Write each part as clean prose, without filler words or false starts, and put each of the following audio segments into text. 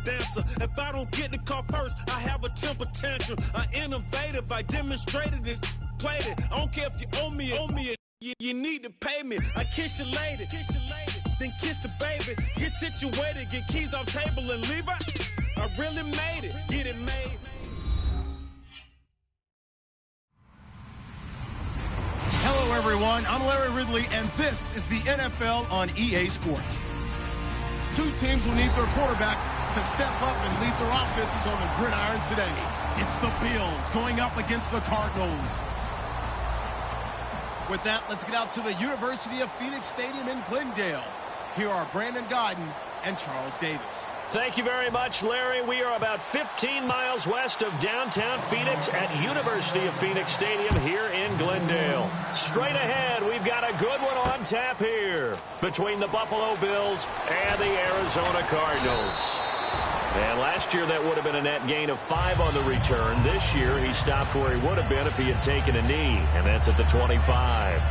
dancer. If I don't get the car first, I have a temper tantrum. I'm innovative, I demonstrated this, played it. I don't care if you owe me it. You need to pay me. I kiss your lady, then kiss the baby. Get situated, get keys off table and leave her. I really made it, get it made. Hello, everyone. I'm Larry Ridley, and this is the NFL on EA Sports. Two teams will need their quarterbacks to step up and lead their offenses on the gridiron today. It's the Bills going up against the Cardinals. With that, let's get out to the University of Phoenix Stadium in Glendale. Here are Brandon Godden and Charles Davis. Thank you very much, Larry. We are about 15 miles west of downtown Phoenix at University of Phoenix Stadium here in Glendale. Straight ahead, we've got a good one on tap here between the Buffalo Bills and the Arizona Cardinals. And last year, that would have been a net gain of 5 on the return. This year, he stopped where he would have been if he had taken a knee, and that's at the 25.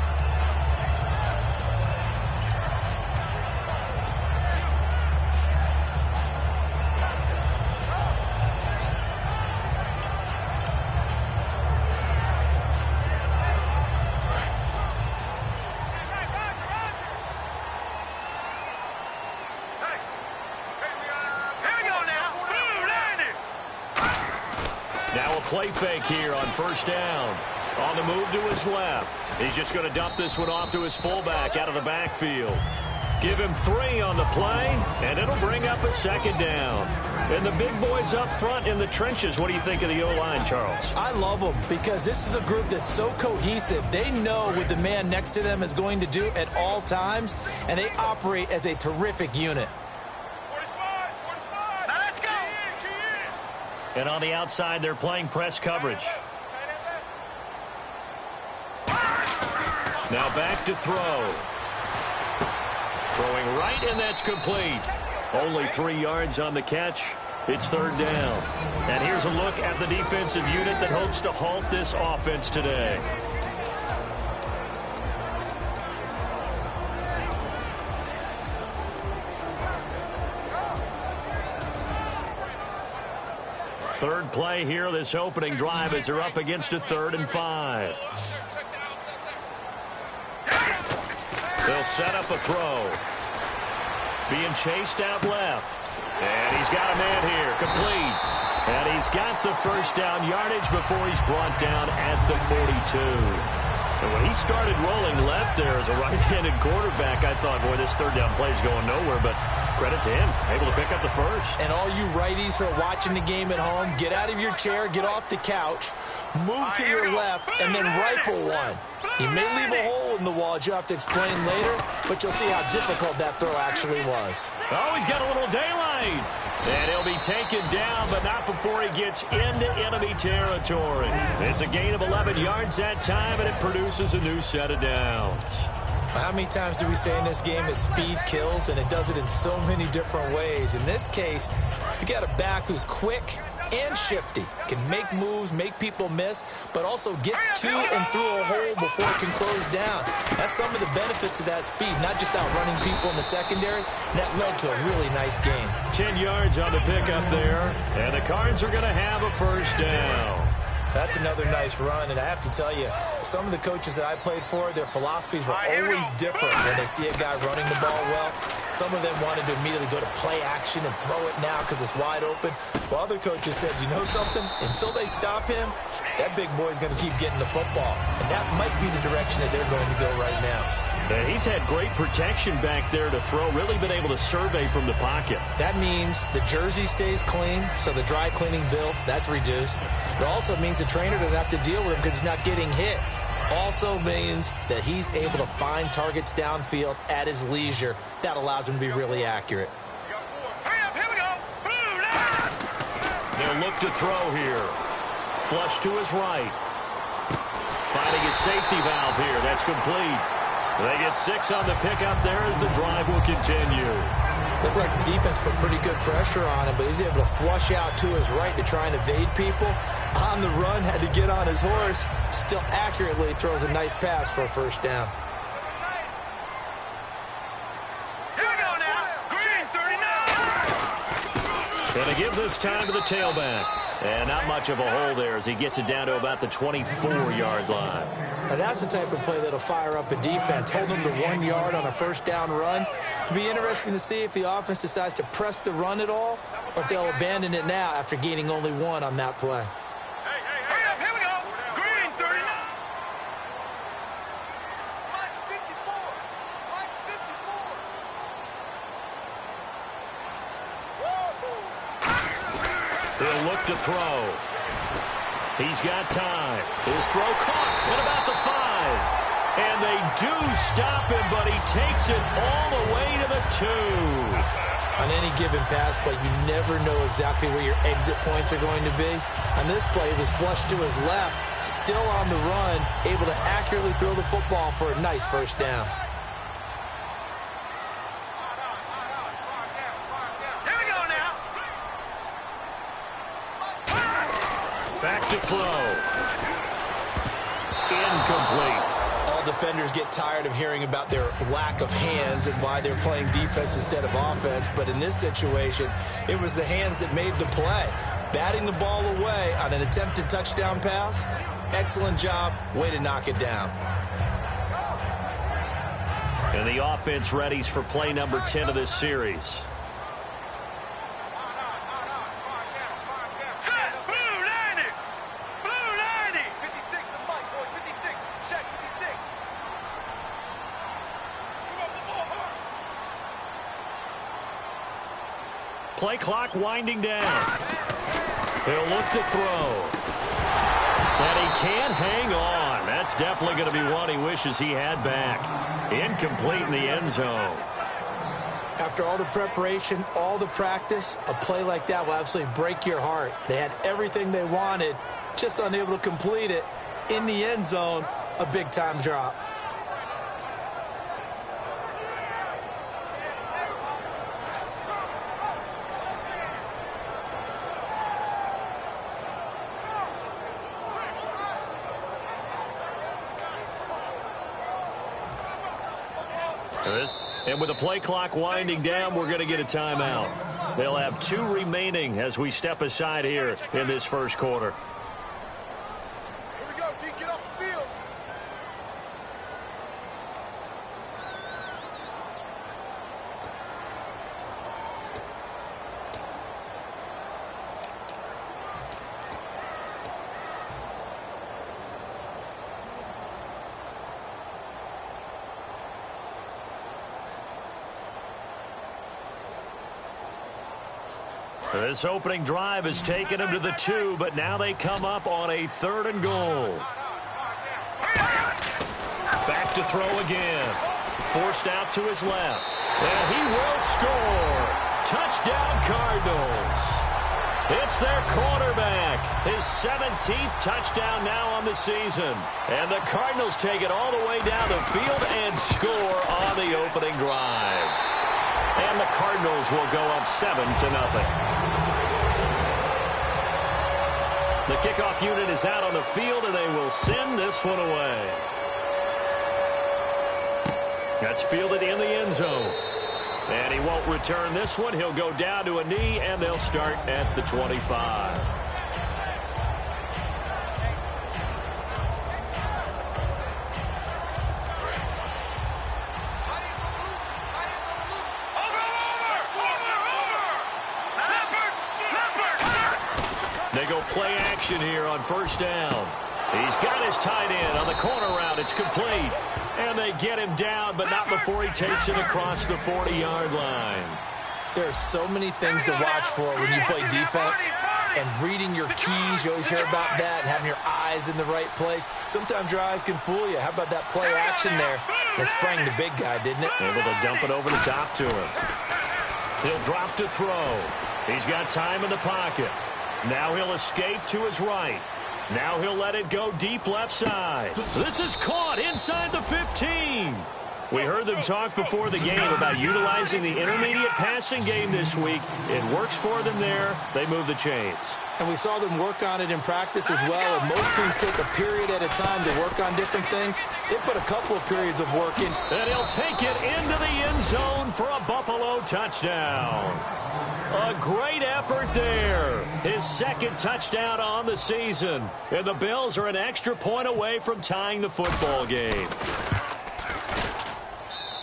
Play fake here on first down. On the move to his left. He's just going to dump this one off to his fullback out of the backfield. Give him 3 on the play, and it'll bring up a second down. And the big boys up front in the trenches. What do you think of the O-line, Charles? I love them because this is a group that's so cohesive. They know what the man next to them is going to do at all times, and they operate as a terrific unit. And on the outside, they're playing press coverage. Now back to throw. Throwing right, and that's complete. Only 3 yards on the catch. It's third down. And here's a look at the defensive unit that hopes to halt this offense today. Third play here, this opening drive, as they're up against a 3rd and 5. They'll set up a throw. Being chased out left. And he's got a man here, complete. And he's got the first down yardage before he's brought down at the 42. And when he started rolling left there as a right-handed quarterback, I thought, boy, this third down play is going nowhere, but credit to him, able to pick up the first. And all you righties who are watching the game at home, get out of your chair, get off the couch, move to your left, and then rifle one. He may leave a hole in the wall, as you'll have to explain later, but you'll see how difficult that throw actually was. Oh, he's got a little daylight. And he'll be taken down, but not before he gets into enemy territory. It's a gain of 11 yards that time, and it produces a new set of downs. How many times do we say in this game that speed kills, and it does it in so many different ways? In this case, you got a back who's quick and shifty, can make moves, make people miss, but also gets to and through a hole before it can close down. That's some of the benefits of that speed, not just outrunning people in the secondary. And that led to a really nice game. 10 yards on the pickup there, and the Cards are going to have a first down. That's another nice run, and I have to tell you, some of the coaches that I played for, their philosophies were always different when they see a guy running the ball well. Some of them wanted to immediately go to play action and throw it now because it's wide open. While other coaches said, you know something? Until they stop him, that big boy's going to keep getting the football. And that might be the direction that they're going to go right now. And he's had great protection back there to throw, really been able to survey from the pocket. That means the jersey stays clean, so the dry cleaning bill, that's reduced. It also means the trainer doesn't have to deal with him because he's not getting hit. Also means that he's able to find targets downfield at his leisure. That allows him to be really accurate. They'll look to throw here. Flush to his right. Finding his safety valve here. That's complete. They get 6 on the pickup there as the drive will continue. Looked like the defense put pretty good pressure on him, but he's able to flush out to his right to try and evade people. On the run, had to get on his horse. Still accurately throws a nice pass for a first down. Going to give this time to the tailback. And not much of a hole there as he gets it down to about the 24-yard line. Now that's the type of play that'll fire up a defense. Hold them to 1 yard on a first down run. It'll be interesting to see if the offense decides to press the run at all, or if they'll abandon it now after gaining only 1 on that play. He'll look to throw. He's got time. His throw caught at about the 5. And they do stop him, but he takes it all the way to the 2. On any given pass play, you never know exactly where your exit points are going to be. On this play, it was flushed to his left, still on the run, able to accurately throw the football for a nice first down. Back to throw. Incomplete. All defenders get tired of hearing about their lack of hands and why they're playing defense instead of offense. But in this situation, it was the hands that made the play. Batting the ball away on an attempted touchdown pass. Excellent job. Way to knock it down. And the offense readies for play number 10 of this series. Play clock winding down. He'll look to throw. And he can't hang on. That's definitely going to be one he wishes he had back. Incomplete in the end zone. After all the preparation, all the practice, a play like that will absolutely break your heart. They had everything they wanted, just unable to complete it. In the end zone, a big-time drop. And with the play clock winding down, we're going to get a timeout. They'll have 2 remaining as we step aside here in this first quarter. Here we go, D. Get off the field. This opening drive has taken them to the 2, but now they come up on a 3rd and goal. Back to throw again. Forced out to his left. And he will score. Touchdown, Cardinals. It's their quarterback. His 17th touchdown now on the season. And the Cardinals take it all the way down the field and score on the opening drive. And the Cardinals will go up 7-0. The kickoff unit is out on the field, and they will send this one away. That's fielded in the end zone. And he won't return this one. He'll go down to a knee, and they'll start at the 25. They go play action here on first down. He's got his tight end on the corner route. It's complete. And they get him down, but not before he takes it across the 40-yard line. There are so many things to watch for when you play defense. And reading your keys, you always hear about that, and having your eyes in the right place. Sometimes your eyes can fool you. How about that play action there? It sprang the big guy, didn't it? Able to dump it over the top to him. He'll drop to throw. He's got time in the pocket. Now he'll escape to his right. Now he'll let it go deep left side. This is caught inside the 15. We heard them talk before the game about utilizing the intermediate passing game this week. It works for them there. They move the chains. And we saw them work on it in practice as well. And most teams take a period at a time to work on different things. They put a couple of periods of work in. And he'll take it into the end zone for a Buffalo touchdown. A great effort there. His second touchdown on the season. And the Bills are an extra point away from tying the football game.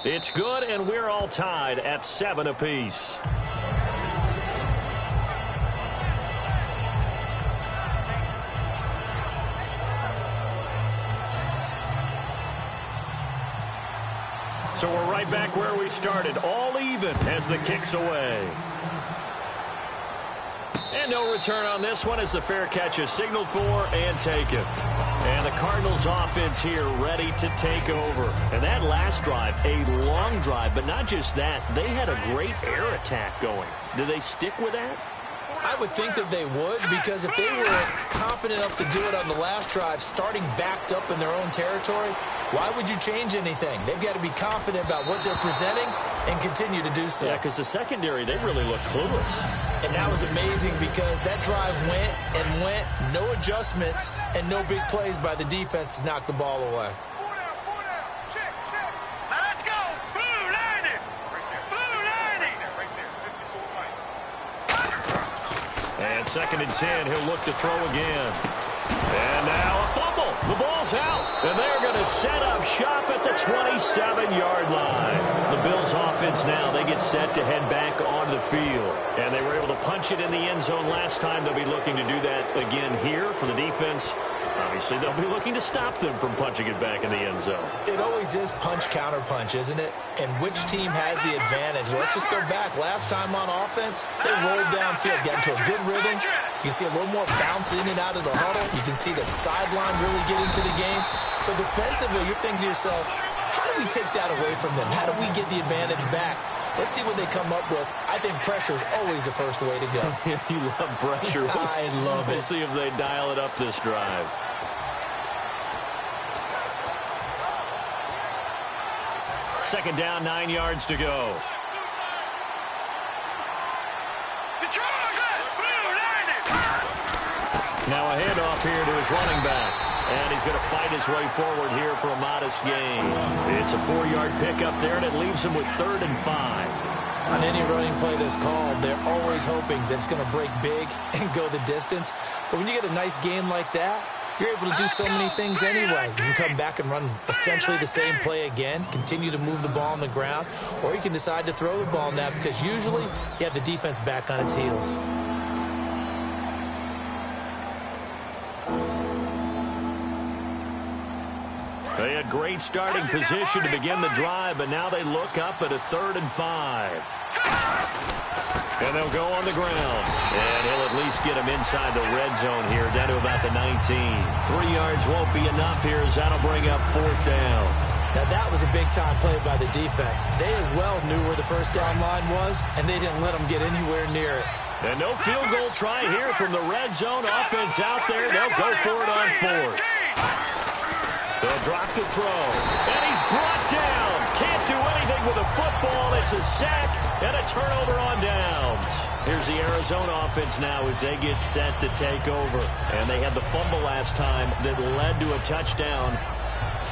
It's good, and we're all tied at 7 apiece. So we're right back where we started, all even as the kick's away. And no return on this one as the fair catch is signaled for and taken. And the Cardinals offense here ready to take over. And that last drive, a long drive, but not just that, they had a great air attack going. Do they stick with that? I would think that they would, because if they were confident enough to do it on the last drive, starting backed up in their own territory, why would you change anything? They've got to be confident about what they're presenting and continue to do so. Yeah, because the secondary, they really look clueless. And that was amazing because that drive went and went, no adjustments, and no big plays by the defense to knock the ball away. And 2nd and 10, he'll look to throw again. And now a fumble. The ball's out. And they're going to set up shop at the 27-yard line. The Bills offense now, they get set to head back onto the field. And they were able to punch it in the end zone last time. They'll be looking to do that again here for the defense. Obviously, they'll be looking to stop them from punching it back in the end zone. It always is punch-counter-punch, isn't it? And which team has the advantage? Let's just go back. Last time on offense, they rolled downfield, got into a good rhythm. You can see a little more bounce in and out of the huddle. You can see the sideline really get into the game. So defensively, you're thinking to yourself, how do we take that away from them? How do we get the advantage back? Let's see what they come up with. I think pressure is always the first way to go. You love pressure. I love it. We'll see if they dial it up this drive. Second down, 9 yards to go. Now a handoff here to his running back. And he's going to fight his way forward here for a modest gain. It's a 4-yard pickup there, and it leaves him with 3rd and 5. On any running play that's called, they're always hoping that it's going to break big and go the distance. But when you get a nice gain like that, you're able to do so many things anyway. You can come back and run essentially the same play again, continue to move the ball on the ground, or you can decide to throw the ball now because usually you have the defense back on its heels. They had great starting position to begin the drive, but now they look up at a 3rd and 5. And they'll go on the ground. And he'll at least get him inside the red zone here, down to about the 19. 3 yards won't be enough here as that'll bring up 4th down. Now that was a big-time play by the defense. They as well knew where the first down line was, and they didn't let them get anywhere near it. And no field goal try here from the red zone. Offense out there. They'll go for it on 4th. They'll drop to throw. And he's brought down. Can't do anything with a football. It's a sack and a turnover on downs. Here's the Arizona offense now as they get set to take over. And they had the fumble last time that led to a touchdown.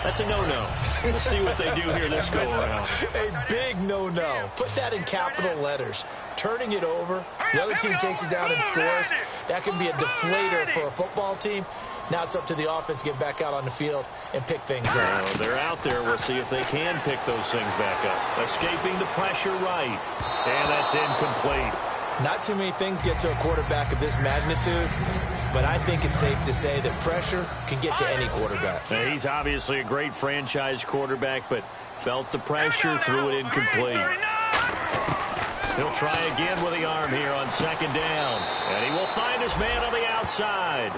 That's a no-no. We'll see what they do here this go-around. A big no-no. Put that in capital letters. Turning it over, the other team takes it down and scores. That can be a deflator for a football team. Now it's up to the offense to get back out on the field and pick things up. Well, they're out there. We'll see if they can pick those things back up. Escaping the pressure right. And that's incomplete. Not too many things get to a quarterback of this magnitude, but I think it's safe to say that pressure can get to any quarterback. Now, he's obviously a great franchise quarterback, but felt the pressure, threw it incomplete. He'll try again with the arm here on 2nd down. And he will find his man on the outside.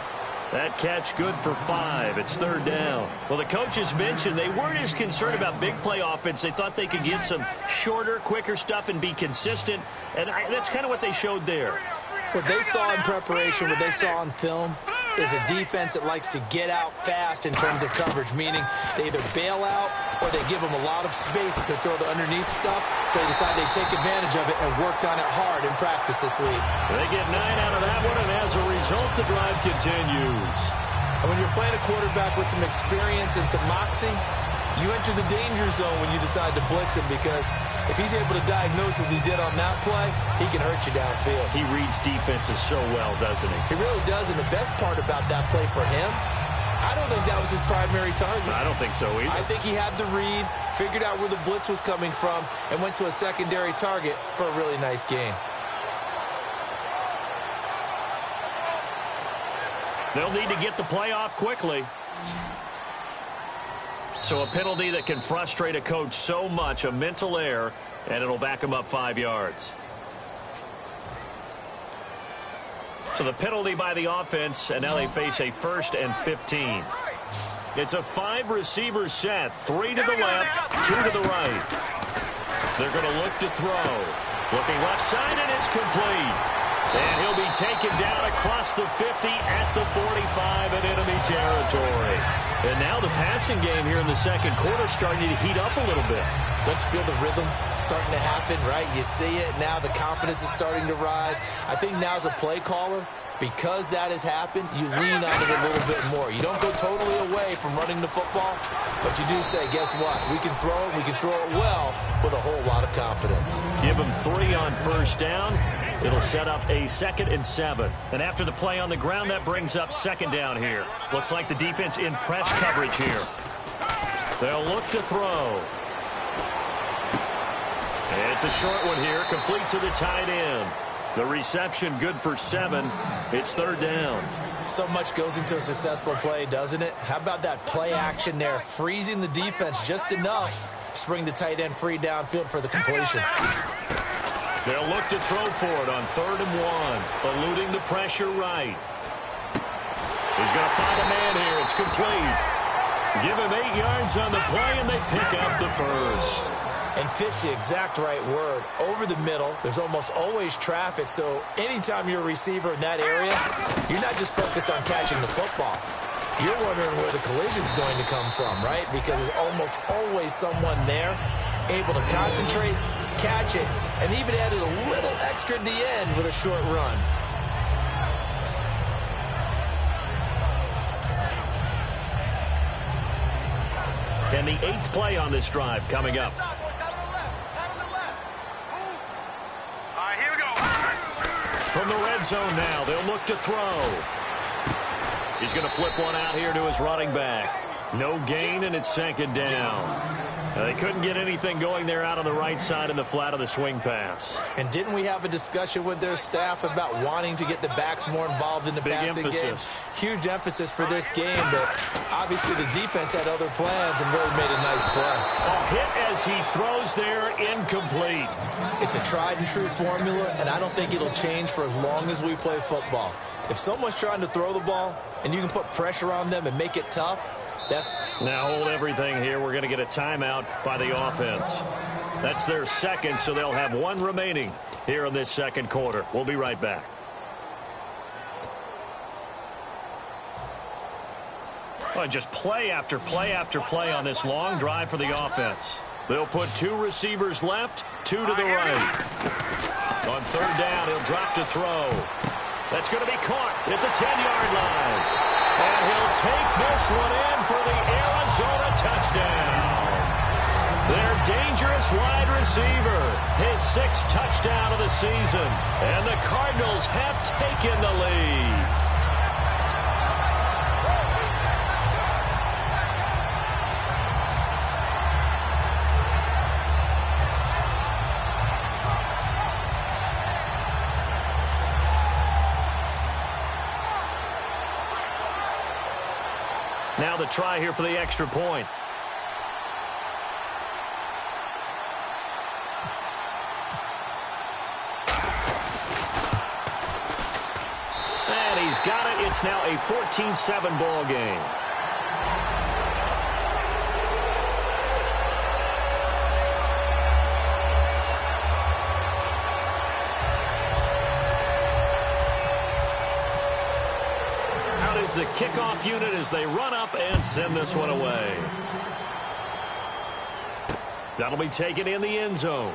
That catch good for 5. It's 3rd down. Well, the coaches mentioned they weren't as concerned about big play offense. They thought they could get some shorter, quicker stuff and be consistent. And that's kind of what they showed there. What they saw in preparation, what they saw on film, is a defense that likes to get out fast in terms of coverage, meaning they either bail out or they give them a lot of space to throw the underneath stuff, so they decide they take advantage of it and worked on it hard in practice this week. They get 9 out of that one, and as a result, the drive continues. And when you're playing a quarterback with some experience and some moxie, you enter the danger zone when you decide to blitz him, because if he's able to diagnose as he did on that play, he can hurt you downfield. He reads defenses so well, doesn't he? He really does, and the best part about that play for him, I don't think that was his primary target. I don't think so either. I think he had the read, figured out where the blitz was coming from, and went to a secondary target for a really nice gain. They'll need to get the play off quickly. So a penalty that can frustrate a coach so much, a mental error, and it'll back him up 5 yards. So the penalty by the offense, and now they face a 1st and 15. It's a 5-receiver set, 3 to the left, 2 to the right. They're going to look to throw. Looking left side, and it's complete. And he'll be taken down across the 50 at the 45 in enemy territory. And now the passing game here in the second quarter starting to heat up a little bit. Don't you feel the rhythm starting to happen, right? You see it now. The confidence is starting to rise. I think now as a play caller, because that has happened, you lean on it a little bit more. You don't go totally away from running the football, but you do say, guess what? We can throw it. We can throw it well with a whole lot of confidence. Give him 3 on first down. It'll set up a 2nd and 7. And after the play on the ground, that brings up 2nd down here. Looks like the defense in press coverage here. They'll look to throw. It's a short one here, complete to the tight end. The reception good for 7. It's 3rd down. So much goes into a successful play, doesn't it? How about that play action there, freezing the defense just enough to bring the tight end free downfield for the completion. They'll look to throw for it on 3rd and 1, eluding the pressure right. He's going to find a man here. It's complete. Give him 8 yards on the play, and they pick up the first. And fits the exact right word. Over the middle, there's almost always traffic, so anytime you're a receiver in that area, you're not just focused on catching the football. You're wondering where the collision's going to come from, right? Because there's almost always someone there able to concentrate, catch it, and even added a little extra at the end with a short run. And the 8th play on this drive coming up. From the red zone now, they'll look to throw. He's going to flip one out here to his running back. No gain, and it's 2nd down. Now, they couldn't get anything going there out on the right side in the flat of the swing pass. And didn't we have a discussion with their staff about wanting to get the backs more involved in the passing game? Huge emphasis for this game, but obviously the defense had other plans and really made a nice play. A hit as he throws there, incomplete. It's a tried and true formula, and I don't think it'll change for as long as we play football. If someone's trying to throw the ball and you can put pressure on them and make it tough, that's... Now hold everything here. We're going to get a timeout by the offense. That's their 2nd, so they'll have 1 remaining here in this second quarter. We'll be right back. Oh, just play after play after play on this long drive for the offense. They'll put 2 receivers left, 2 to the right. On 3rd down, he'll drop to throw. That's going to be caught at the 10-yard line. And he'll take this one in for the Arizona touchdown. Their dangerous wide receiver, his 6th touchdown of the season. And the Cardinals have taken the lead. Now the try here for the extra point. And he's got it. It's now a 14-7 ball game. kickoff unit as they run up and send this one away. That'll be taken in the end zone.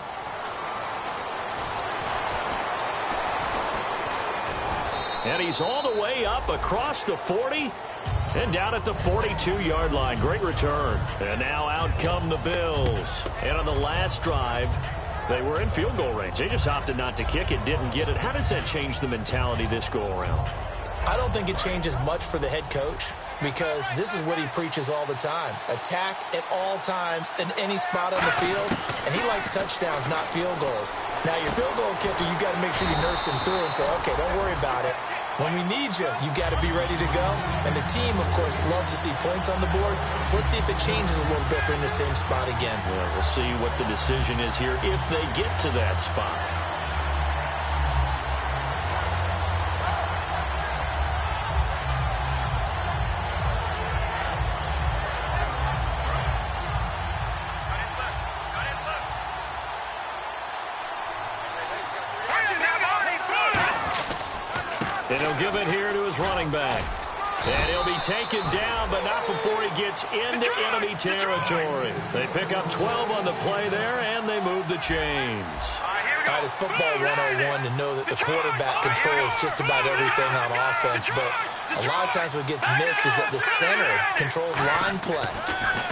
And he's all the way up across the 40 and down at the 42-yard line. Great return. And now out come the Bills. And on the last drive, they were in field goal range. They just opted not to kick it, didn't get it. How does that change the mentality this go-around? I don't think it changes much for the head coach because this is what he preaches all the time. Attack at all times in any spot on the field, and he likes touchdowns, not field goals. Now, your field goal kicker, you got to make sure you nurse him through and say, okay, don't worry about it. When we need you, you got to be ready to go. And the team, of course, loves to see points on the board. So let's see if it changes a little bit if we're in the same spot again. Well, we'll see what the decision is here if they get to that spot. And he'll give it here to his running back. And he'll be taken down, but not before he gets into enemy territory. They pick up 12 on the play there, and they move the chains. All right, it's football 101 to know that the quarterback controls just about everything on offense, but a lot of times what gets missed is that the center controls line play.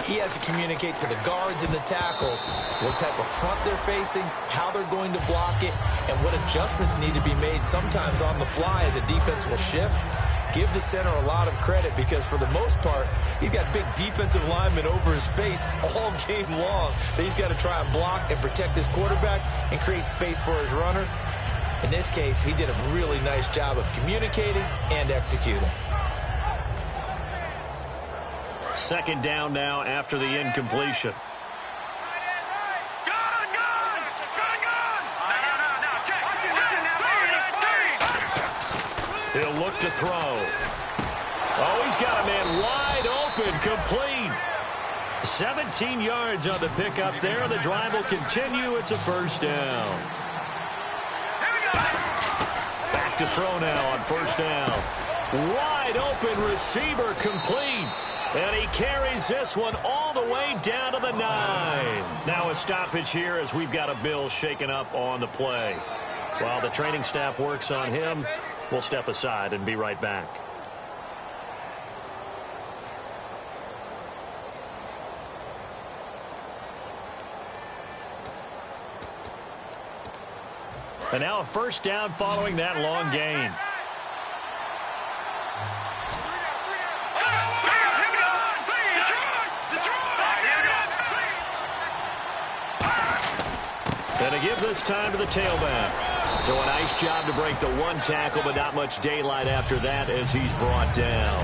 He has to communicate to the guards and the tackles what type of front they're facing, how they're going to block it, and what adjustments need to be made sometimes on the fly as a defense will shift. Give the center a lot of credit because for the most part, he's got big defensive linemen over his face all game long that he's got to try and block and protect his quarterback and create space for his runner. In this case, he did a really nice job of communicating and executing. Second down now after the incompletion. He'll look to throw. Oh, he's got a man wide open, complete. 17 yards on the pickup there. The drive will continue. It's a first down. Back to throw now on first down. Wide open receiver, complete. And he carries this one all the way down to the 9. Now a stoppage here as we've got a Bill shaken up on the play. While the training staff works on him, we'll step aside and be right back. And now a first down following that long gain. And to give this time to the tailback. So a nice job to break the one tackle, but not much daylight after that as he's brought down.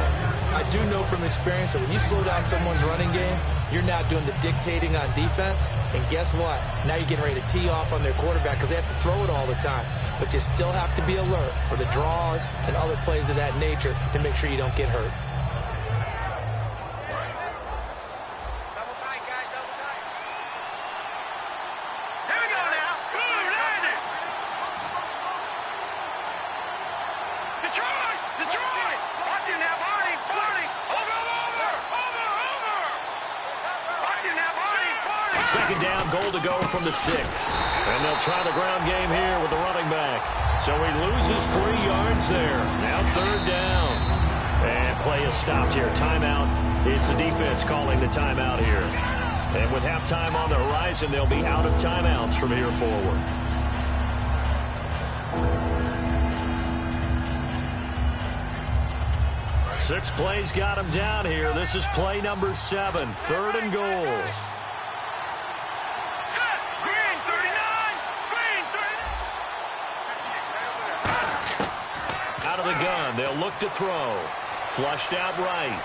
I do know from experience that when you slow down someone's running game, you're now doing the dictating on defense. And guess what? Now you're getting ready to tee off on their quarterback because they have to throw it all the time. But you still have to be alert for the draws and other plays of that nature to make sure you don't get hurt. Second down, goal to go from the 6. And they'll try the ground game here with the running back. So he loses 3 yards there. Now third down. And play is stopped here. Timeout. It's the defense calling the timeout here. And with halftime on the horizon, they'll be out of timeouts from here forward. Six plays got him down here. This is play number 7. Third and goal. Out of the gun. They'll look to throw. Flushed out right.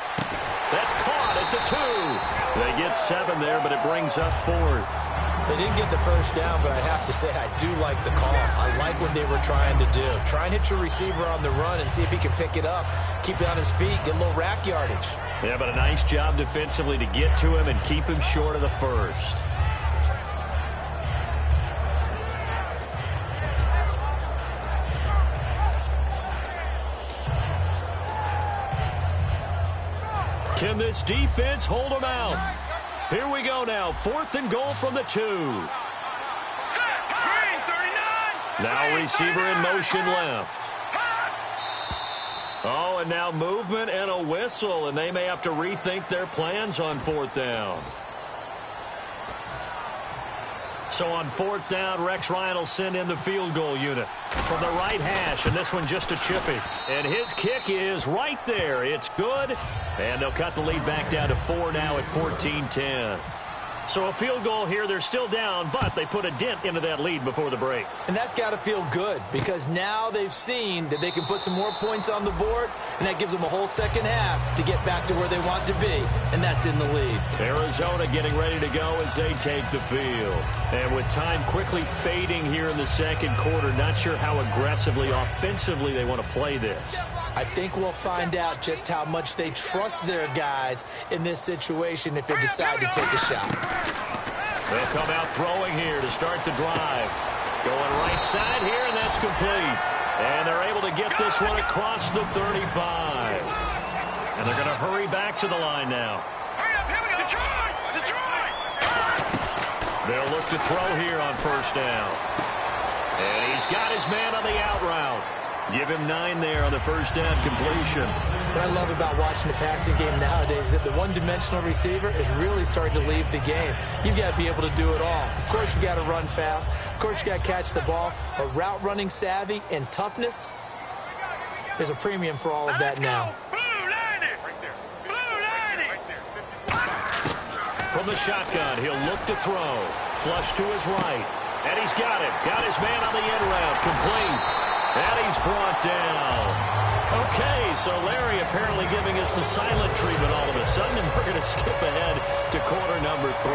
That's caught at the 2. They get 7 there, but it brings up 4th. They didn't get the first down, but I have to say I do like the call. I like what they were trying to do. Try and hit your receiver on the run and see if he can pick it up. Keep it on his feet, get a little rack yardage. Yeah, but a nice job defensively to get to him and keep him short of the first. Can this defense hold them out? Here we go now. 4th and goal from the 2. Now receiver in motion left. Oh, and now movement and a whistle, and they may have to rethink their plans on 4th down. So on 4th down, Rex Ryan will send in the field goal unit from the right hash, and this one just a chippy. And his kick is right there. It's good, and they'll cut the lead back down to 4 now at 14-10. So a field goal here. They're still down, but they put a dent into that lead before the break. And that's got to feel good because now they've seen that they can put some more points on the board, and that gives them a whole second half to get back to where they want to be, and that's in the lead. Arizona getting ready to go as they take the field. And with time quickly fading here in the second quarter, not sure how aggressively, offensively they want to play this. I think we'll find out just how much they trust their guys in this situation if they decide to take a shot. They'll come out throwing here to start the drive. Going right side here, and that's complete. And they're able to get this one across the 35. And they're going to hurry back to the line now. They'll look to throw here on 1st down. And he's got his man on the out route. Give him 9 there on the 1st down completion. What I love about watching the passing game nowadays is that the one-dimensional receiver is really starting to leave the game. You've got to be able to do it all. Of course, you got to run fast. Of course, you got to catch the ball. But route running savvy and toughness, there's a premium for all of that now. From the shotgun, he'll look to throw. Flush to his right. And he's got it. Got his man on the end route. Complete. And he's brought down. Okay, so Larry apparently giving us the silent treatment all of a sudden, and we're going to skip ahead to quarter number 3.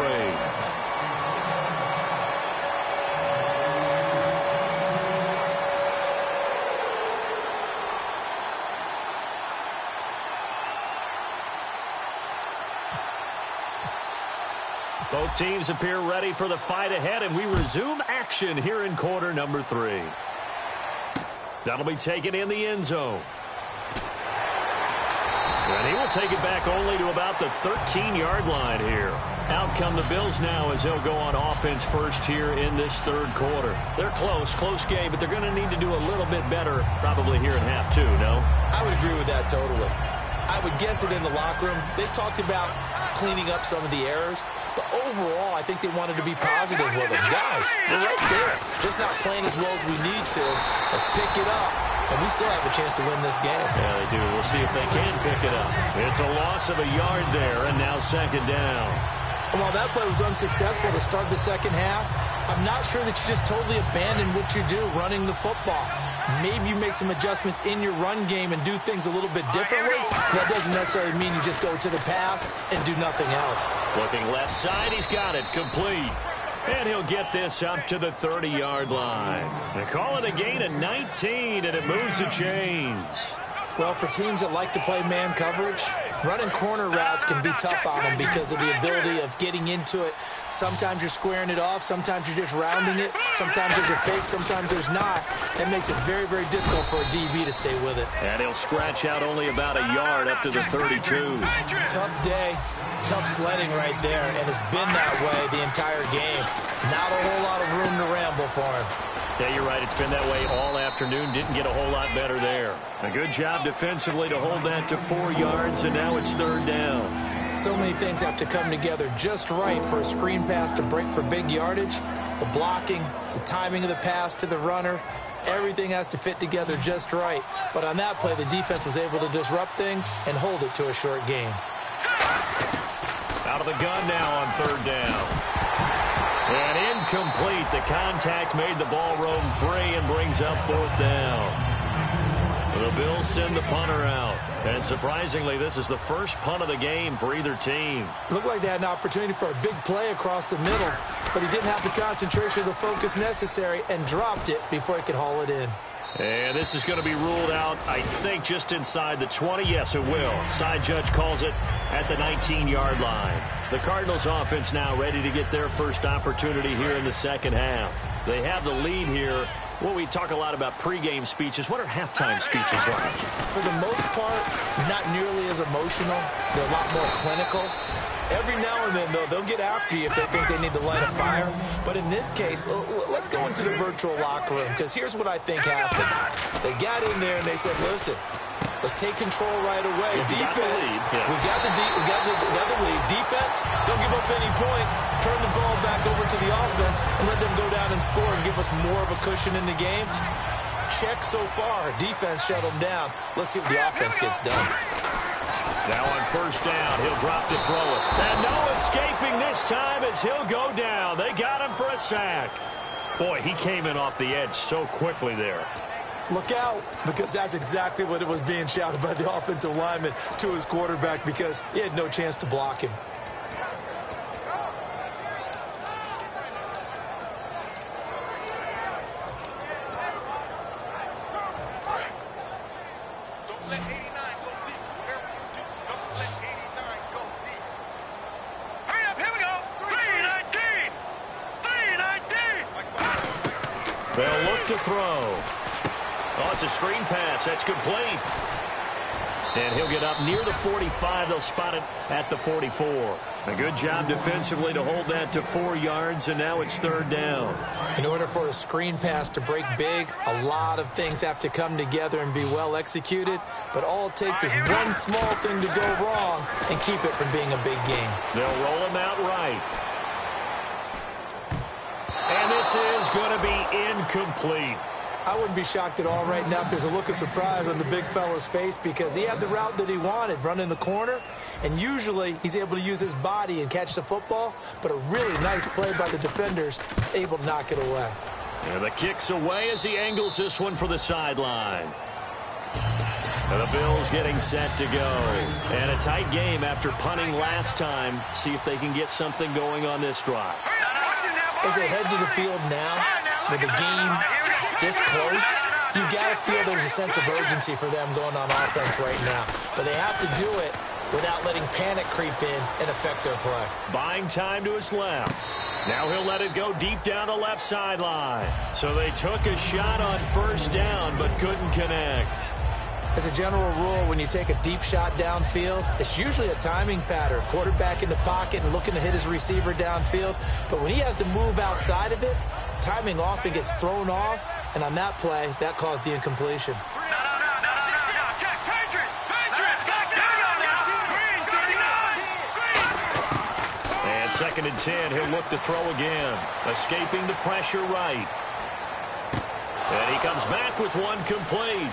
Both teams appear ready for the fight ahead, and we resume action here in quarter number 3. That'll be taken in the end zone. And he will take it back only to about the 13-yard line here. Out come the Bills now as they'll go on offense first here in this 3rd quarter. They're close game, but they're going to need to do a little bit better probably here in half 2, no? I would agree with that totally. I would guess it in the locker room. They talked about cleaning up some of the errors, but overall, I think they wanted to be positive with them. Guys, we're right there. Just not playing as well as we need to. Let's pick it up, and we still have a chance to win this game. Yeah, they do. We'll see if they can pick it up. It's a loss of a yard there, and now 2nd down. And while that play was unsuccessful to start the second half, I'm not sure that you just totally abandon what you do running the football. Maybe you make some adjustments in your run game and do things a little bit differently. That doesn't necessarily mean you just go to the pass and do nothing else. Looking left side, he's got it complete. And he'll get this up to the 30-yard line. They call it a gain of 19, and it moves the chains. Well, for teams that like to play man coverage, running corner routes can be tough on them because of the ability of getting into it. Sometimes you're squaring it off. Sometimes you're just rounding it. Sometimes there's a fake. Sometimes there's not. That makes it very, very difficult for a DB to stay with it. And he'll scratch out only about a yard up to the 32. Tough day. Tough sledding right there, and it's been that way the entire game. Not a whole lot of room to ramble for him. Yeah, you're right. It's been that way all afternoon. Didn't get a whole lot better there. A good job defensively to hold that to 4 yards, and now it's 3rd down. So many things have to come together just right for a screen pass to break for big yardage. The blocking, the timing of the pass to the runner, everything has to fit together just right. But on that play, the defense was able to disrupt things and hold it to a short game. Out of the gun now on 3rd down. And incomplete. The contact made the ball roam free and brings up 4th down. The Bills send the punter out. And surprisingly, this is the first punt of the game for either team. Looked like they had an opportunity for a big play across the middle, but he didn't have the concentration or the focus necessary and dropped it before he could haul it in. And this is going to be ruled out, I think, just inside the 20. Yes, it will. Side judge calls it at the 19-yard line. The Cardinals offense now ready to get their first opportunity here in the second half. They have the lead here Well, we talk a lot about pregame speeches. What are halftime speeches like? For the most part, not nearly as emotional. They're a lot more clinical. Every now and then, though, they'll get after you if they think they need to light a fire. But in this case, let's go into the virtual locker room, because here's what I think happened. They got in there and they said, listen, let's take control right away. Defense, we got the lead. Defense, don't give up any points. Turn the ball back over to the offense and let them go down and score and give us more of a cushion in the game. Check so far. Defense shut them down. Let's see what the offense gets done. Now on first down, he'll drop to throw it. And no escaping this time as he'll go down. They got him for a sack. Boy, he came in off the edge so quickly there. Look out, because that's exactly what it was being shouted by the offensive lineman to his quarterback, because he had no chance to block him. They'll look to throw. Oh, it's a screen pass. That's complete. And he'll get up near the 45. They'll spot it at the 44. A good job defensively to hold that to 4 yards, and now it's third down. In order for a screen pass to break big, a lot of things have to come together and be well executed. But all it takes is one small thing to go wrong and keep it from being a big game. They'll roll him out right. And this is going to be incomplete. I wouldn't be shocked at all right now if there's a look of surprise on the big fella's face, because he had the route that he wanted, running the corner, and usually he's able to use his body and catch the football, but a really nice play by the defenders, able to knock it away. And the kick's away as he angles this one for the sideline. And the Bills getting set to go. And a tight game after punting last time. See if they can get something going on this drive. As they head to the field now, with the game this close, you got to feel there's a sense of urgency for them going on offense right now. But they have to do it without letting panic creep in and affect their play. Buying time to his left. Now he'll let it go deep down the left sideline. So they took a shot on first down but couldn't connect. As a general rule, when you take a deep shot downfield, it's usually a timing pattern. Quarterback in the pocket and looking to hit his receiver downfield. But when he has to move outside of it, timing often gets thrown off. And on that play, that caused the incompletion. And 2nd and 10, he'll look to throw again. Escaping the pressure right. And he comes back with one complete.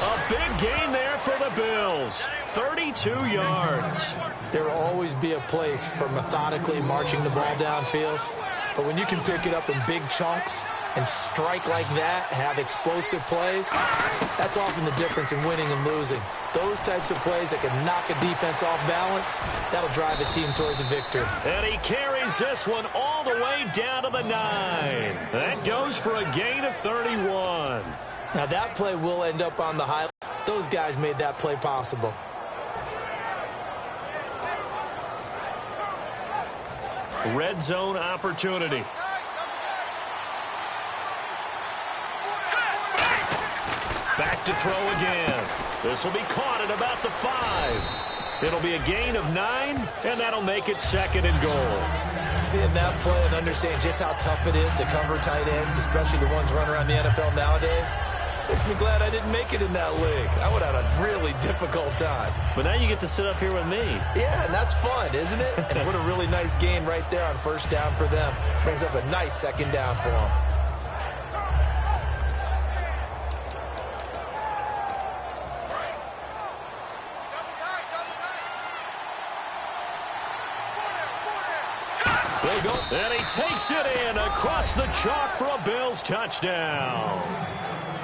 A big gain there for the Bills. 32 yards. There will always be a place for methodically marching the ball downfield. But when you can pick it up in big chunks and strike like that, have explosive plays, that's often the difference in winning and losing. Those types of plays that can knock a defense off balance, that'll drive a team towards a victory. And he carries this one all the way down to the 9. That goes for a gain of 31. Now that play will end up on the highlight. Those guys made that play possible. Red zone opportunity. Back to throw again. This will be caught at about the 5. It'll be a gain of 9, and that'll make it 2nd and goal. Seeing that play and understanding just how tough it is to cover tight ends, especially the ones running around the NFL nowadays, makes me glad I didn't make it in that league. I would have had a really difficult time. But now you get to sit up here with me. Yeah, and that's fun, isn't it? And what a really nice gain right there on first down for them. Brings up a nice 2nd down for them. And he takes it in across the chalk for a Bills touchdown.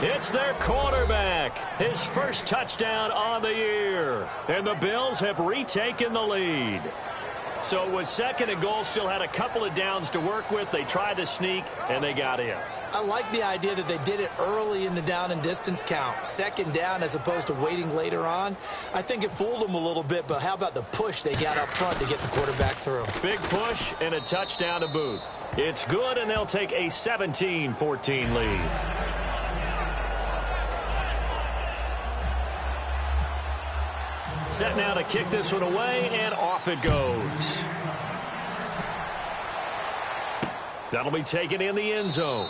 It's their quarterback, his first touchdown on the year. And the Bills have retaken the lead. So it was second and goal, still had a couple of downs to work with. They tried to sneak, and they got in. I like the idea that they did it early in the down and distance count. Second down as opposed to waiting later on. I think it fooled them a little bit, but how about the push they got up front to get the quarterback through? Big push and a touchdown to boot. It's good, and they'll take a 17-14 lead. Set now to kick this one away, and off it goes. That'll be taken in the end zone.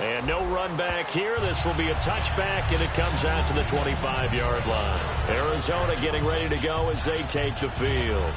And no run back here. This will be a touchback, and it comes out to the 25-yard line. Arizona getting ready to go as they take the field.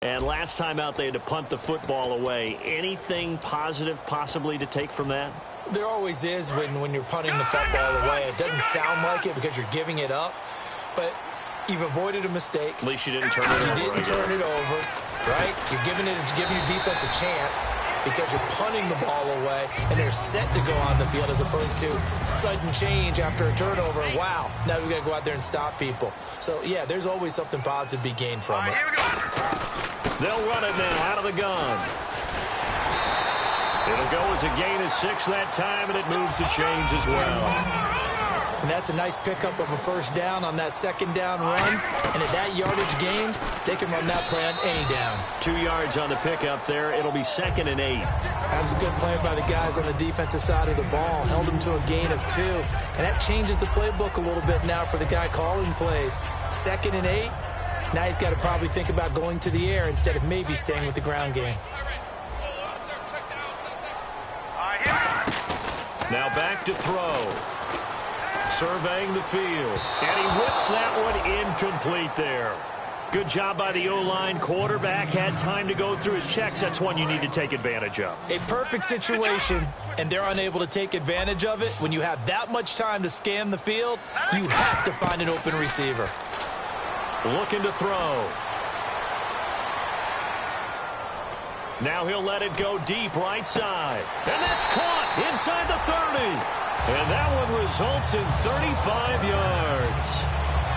And last time out, they had to punt the football away. Anything positive possibly to take from that? There always is when you're punting the football away. It doesn't sound like it because you're giving it up, but you've avoided a mistake. At least you didn't turn it over. You didn't turn it over, right? You're giving your defense a chance because you're punting the ball away, and they're set to go on the field as opposed to sudden change after a turnover. Wow, now we've got to go out there and stop people. So, yeah, there's always something positive to be gained from it. Here we go. They'll run it now out of the gun. It'll go as a gain of 6 that time, and it moves the chains as well. And that's a nice pickup of a first down on that second down run. And at that yardage gain, they can run that play on any down. 2 yards on the pickup there. It'll be 2nd and 8. That's a good play by the guys on the defensive side of the ball. Held them to a gain of 2. And that changes the playbook a little bit now for the guy calling plays. 2nd and 8. Now he's got to probably think about going to the air instead of maybe staying with the ground game. Now back to throw. Surveying the field. And he whips that one incomplete there. Good job by the O-line. Quarterback had time to go through his checks. That's one you need to take advantage of. A perfect situation, and they're unable to take advantage of it. When you have that much time to scan the field, you have to find an open receiver. Looking to throw. Now he'll let it go deep right side. And that's caught inside the 30. And that one results in 35 yards.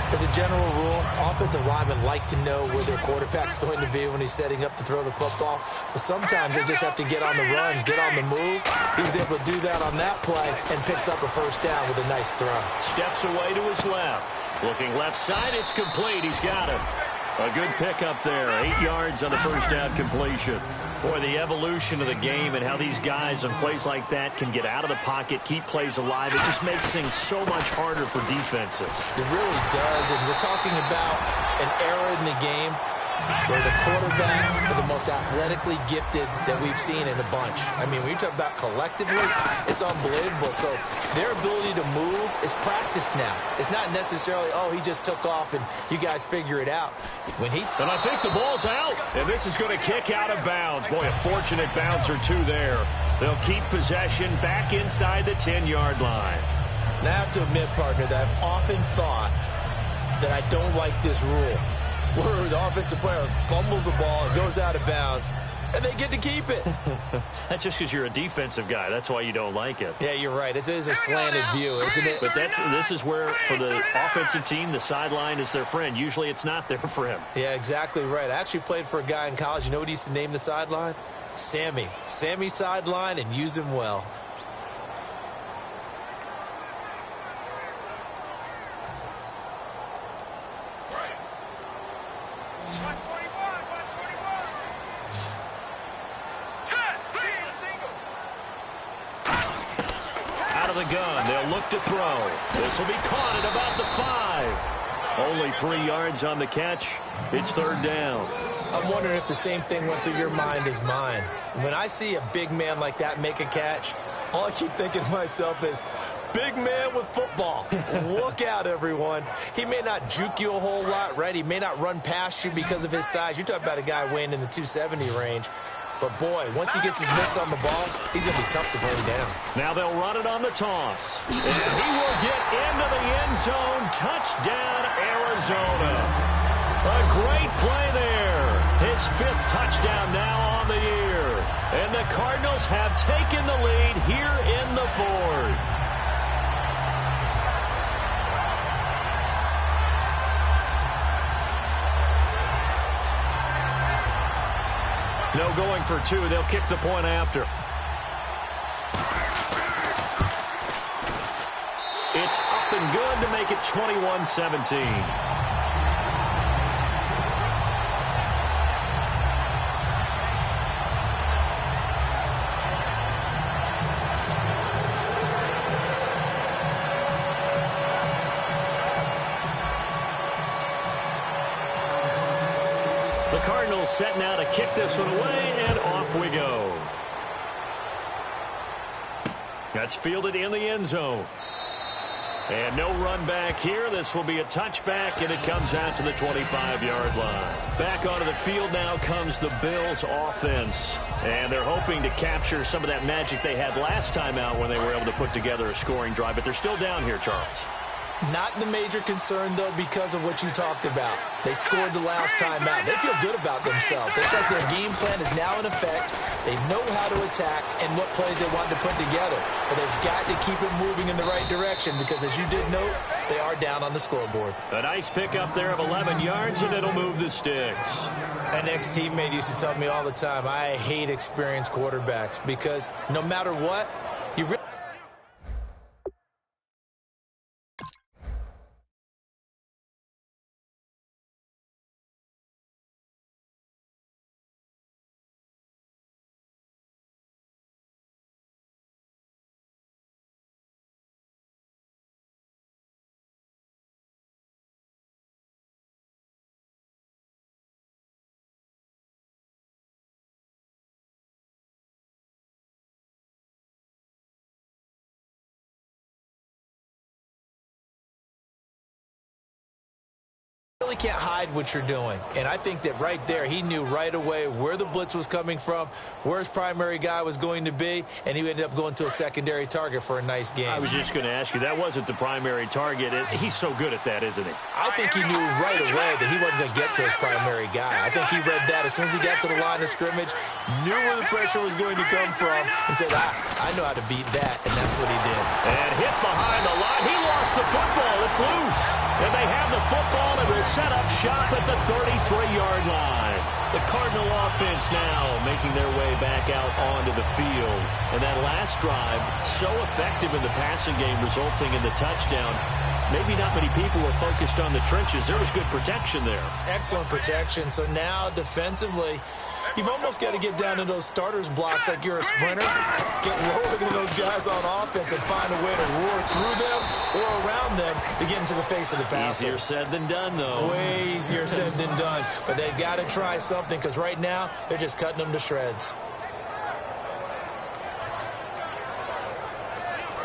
As a general rule, offensive linemen like to know where their quarterback's going to be when he's setting up to throw the football. But sometimes they just have to get on the run, get on the move. He was able to do that on that play and picks up a first down with a nice throw. Steps away to his left. Looking left side, it's complete. He's got it. A good pickup there. 8 yards on the first down completion. Boy, the evolution of the game and how these guys on plays like that can get out of the pocket, keep plays alive. It just makes things so much harder for defenses. It really does, and we're talking about an era in the game where the quarterbacks are the most athletically gifted that we've seen in a bunch. I mean, when you talk about collectively, it's unbelievable. So their ability to move is practiced now. It's not necessarily, oh, he just took off and you guys figure it out. And I think the ball's out, and this is going to kick out of bounds. Boy, a fortunate bounce or two there. They'll keep possession back inside the 10-yard line. Now, I have to admit, partner, that I've often thought that I don't like this rule, where the offensive player fumbles the ball and goes out of bounds, and they get to keep it. That's just because you're a defensive guy. That's why you don't like it. Yeah, you're right. It is a slanted view, isn't it? But this is where, for the offensive team, the sideline is their friend. Usually it's not their friend. Yeah, exactly right. I actually played for a guy in college. You know what he used to name the sideline? Sammy. Sammy sideline, and use him well. the gun. They'll look to throw. This will be caught at about the 5. Only 3 yards on the catch. It's third down. I'm wondering if the same thing went through your mind as mine. When I see a big man like that make a catch, all I keep thinking to myself is, big man with football. Look out, everyone. He may not juke you a whole lot, right? He may not run past you because of his size. You're talking about a guy weighing in the 270 range. But, boy, once he gets his mitts on the ball, he's going to be tough to bring down. Now they'll run it on the toss. And he will get into the end zone. Touchdown, Arizona. A great play there. His 5th touchdown now on the year. And the Cardinals have taken the lead here in the 4th. No going for 2. They'll kick the point after. It's up and good to make it 21-17. The Cardinals set now to kick this one away, and off we go. That's fielded in the end zone. And no run back here. This will be a touchback, and it comes out to the 25-yard line. Back onto the field now comes the Bills offense. And they're hoping to capture some of that magic they had last time out when they were able to put together a scoring drive. But they're still down here, Charles. Not the major concern, though, because of what you talked about. They scored the last time out. They feel good about themselves. They feel like their game plan is now in effect. They know how to attack and what plays they want to put together. But they've got to keep it moving in the right direction because, as you did note, they are down on the scoreboard. A nice pickup there of 11 yards, and it'll move the sticks. An ex-teammate used to tell me all the time, I hate experienced quarterbacks because no matter what, you really can't hide what you're doing. And I think that right there, he knew right away where the blitz was coming from, where his primary guy was going to be, and he ended up going to a secondary target for a nice game. I was just going to ask you, that wasn't the primary target. He's so good at that, isn't he? I think he knew right away that he wasn't going to get to his primary guy. I think he read that as soon as he got to the line of scrimmage, knew where the pressure was going to come from, and said, I know how to beat that, and that's what he did. And hit behind the line. He lost the football. It's loose. And they have the football and will set up shop at the 33-yard line. The Cardinal offense now making their way back out onto the field. And that last drive, so effective in the passing game, resulting in the touchdown. Maybe not many people were focused on the trenches. There was good protection there. Excellent protection. So now defensively, you've almost got to get down to those starters blocks like you're a sprinter. Get lower than those guys on offense and find a way to roar through them or around them to get into the face of the passer. Easier said than done, though. Way easier said than done. But they've got to try something because right now they're just cutting them to shreds.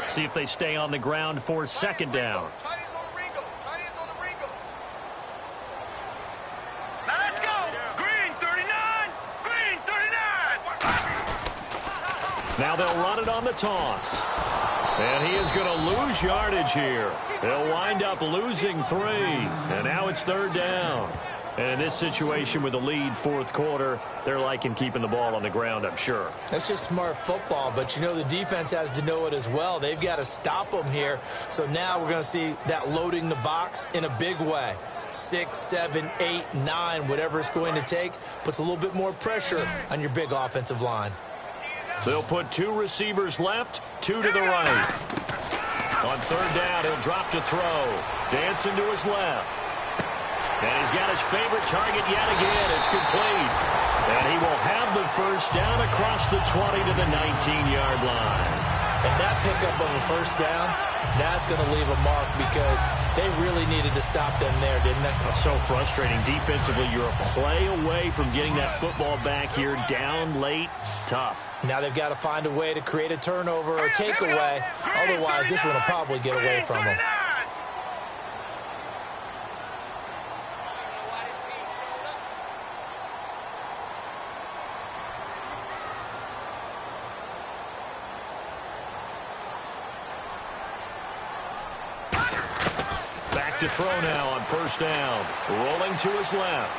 See if they stay on the ground for second down. Now they'll run it on the toss. And he is going to lose yardage here. They'll wind up losing 3. And now it's third down. And in this situation with the lead fourth quarter, they're liking keeping the ball on the ground, I'm sure. That's just smart football, but you know the defense has to know it as well. They've got to stop them here. So now we're going to see that loading the box in a big way. 6, 7, 8, 9, whatever it's going to take, puts a little bit more pressure on your big offensive line. They'll put 2 receivers left, 2 to the right. On third down, he'll drop to throw. Dancing to his left. And he's got his favorite target yet again. It's complete. And he will have the first down across the 20 to the 19-yard line. And that pickup of a first down, that's going to leave a mark because they really needed to stop them there, didn't they? So frustrating. Defensively, you're a play away from getting that football back here. Down late, tough. Now they've got to find a way to create a turnover or takeaway. Otherwise, this one will probably get away from them. To throw now on first down. Rolling to his left.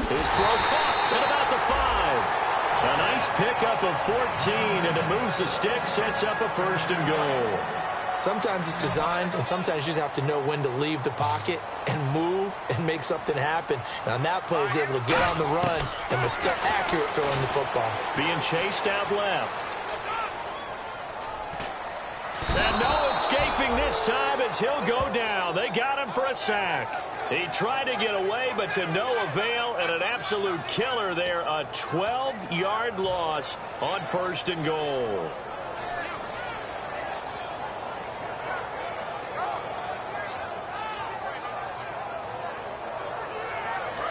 His throw caught at about the 5. A nice pickup of 14, and it moves the stick, sets up a first and goal. Sometimes it's designed, and sometimes you just have to know when to leave the pocket and move and make something happen. And on that play, he was able to get on the run and was still accurate throwing the football. Being chased out left. And no escaping this time as he'll go down. They got him for a sack. He tried to get away, but to no avail, and an absolute killer there. A 12-yard loss on first and goal.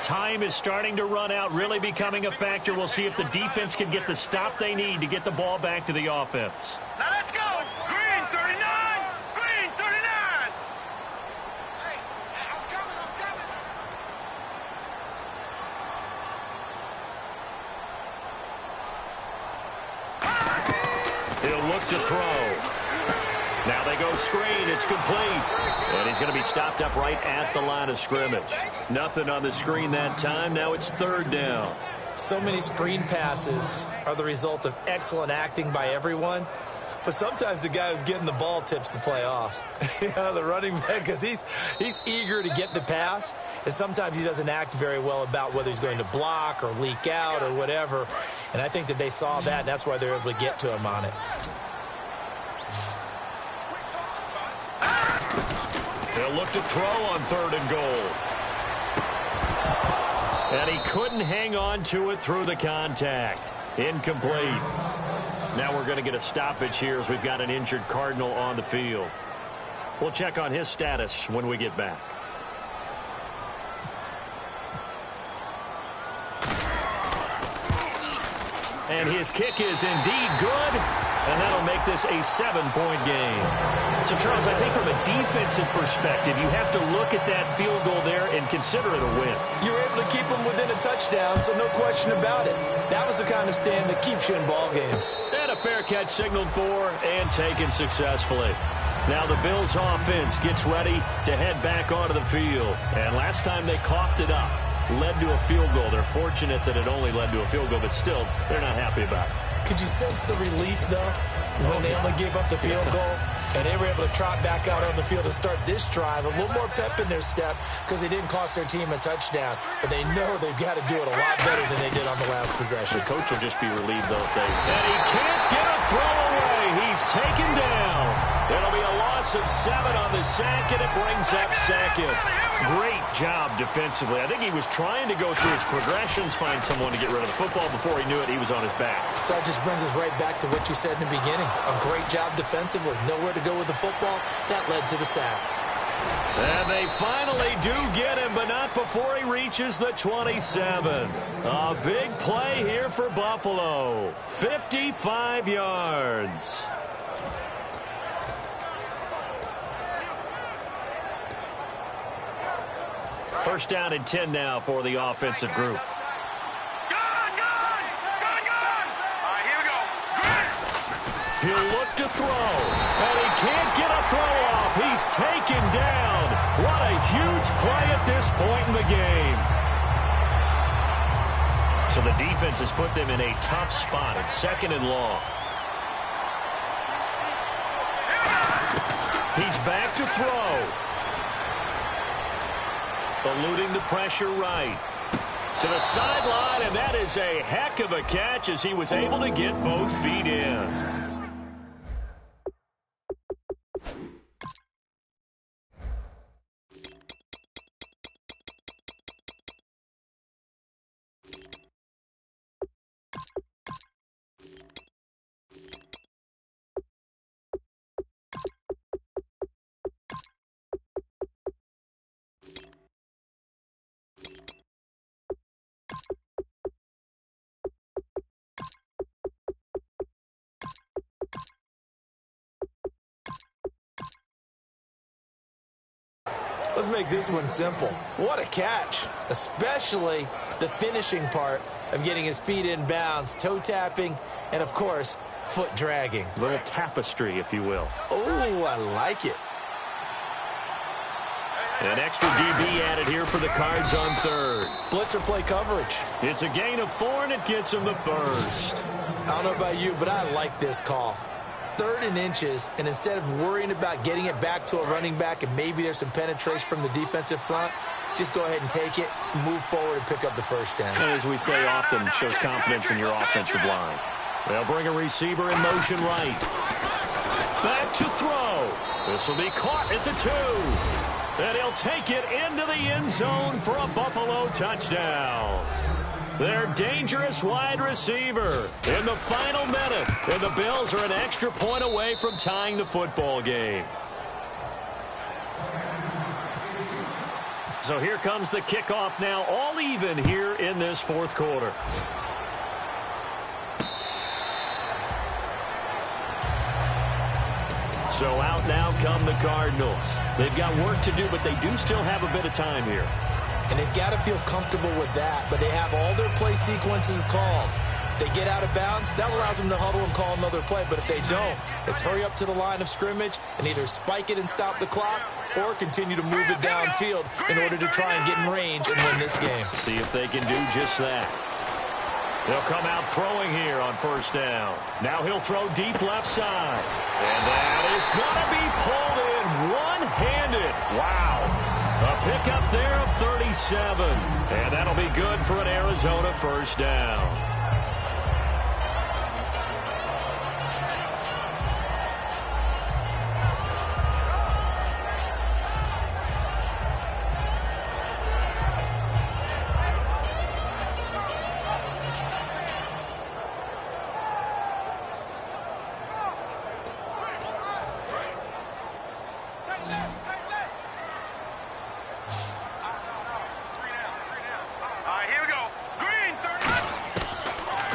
Time is starting to run out, really becoming a factor. We'll see if the defense can get the stop they need to get the ball back to the offense. Now let's go. Green 39. Green 39. Hey, I'm coming. He'll look to throw. Now they go screen. It's complete. And he's going to be stopped up right at the line of scrimmage. Nothing on the screen that time. Now it's third down. So many screen passes are the result of excellent acting by everyone. But sometimes the guy who's getting the ball tips the play off. The running back, because he's eager to get the pass. And sometimes he doesn't act very well about whether he's going to block or leak out or whatever. And I think that they saw that, and that's why they're able to get to him on it. They'll look to throw on third and goal. And he couldn't hang on to it through the contact. Incomplete. Now we're going to get a stoppage here as we've got an injured Cardinal on the field. We'll check on his status when we get back. And his kick is indeed good. And that'll make this a 7-point game. So, Charles, I think from a defensive perspective, you have to look at that field goal there and consider it a win. You were able to keep them within a touchdown, so no question about it. That was the kind of stand that keeps you in ball games. And a fair catch signaled for and taken successfully. Now the Bills' offense gets ready to head back onto the field. And last time they coughed it up, led to a field goal. They're fortunate that it only led to a field goal, but still, they're not happy about it. Could you sense the relief, though, when they only gave up the field goal? And they were able to trot back out on the field and start this drive. A little more pep in their step because they didn't cost their team a touchdown. But they know they've got to do it a lot better than they did on the last possession. The coach will just be relieved, though, if they... And he can't get a throw away. He's taken down. It'll be a loss of 7 on the sack, and it brings up second. Great job defensively. I think he was trying to go through his progressions, find someone to get rid of the football. Before he knew it, he was on his back. So that just brings us right back to what you said in the beginning. A great job defensively. Nowhere to go with the football. That led to the sack. And they finally do get him, but not before he reaches the 27. A big play here for Buffalo. 55 yards. First down and 10 now for the offensive group. He'll look to throw, and he can't get a throw off. He's taken down. What a huge play at this point in the game. So the defense has put them in a tough spot. It's second and long. He's back to throw. Eluding the pressure right. To the sideline, and that is a heck of a catch as he was able to get both feet in. Let's make this one simple. What a catch, especially the finishing part of getting his feet in bounds, toe tapping, and, of course, foot dragging. A little tapestry, if you will. Oh, I like it. An extra DB added here for the Cards on third. Blitzer play coverage. It's a gain of 4, and it gets him the first. I don't know about you, but I like this call. 3rd and inches, and instead of worrying about getting it back to a running back and maybe there's some penetration from the defensive front, just go ahead and take it, move forward, and pick up the first down. And as we say often, shows confidence in your offensive line. They'll bring a receiver in motion right. Back to throw. This will be caught at the 2. And he'll take it into the end zone for a Buffalo touchdown. Their dangerous wide receiver in the final minute. And the Bills are an extra point away from tying the football game. So here comes the kickoff now, all even here in this fourth quarter. So out now come the Cardinals. They've got work to do, but they do still have a bit of time here. And they've got to feel comfortable with that, but they have all their play sequences called. If they get out of bounds, that allows them to huddle and call another play. But if they don't, it's hurry up to the line of scrimmage and either spike it and stop the clock or continue to move it downfield in order to try and get in range and win this game. See if they can do just that. They'll come out throwing here on first down. Now he'll throw deep left side. And that is going to be pulled in one-handed. Wow. A pickup there of 37. And that'll be good for an Arizona first down.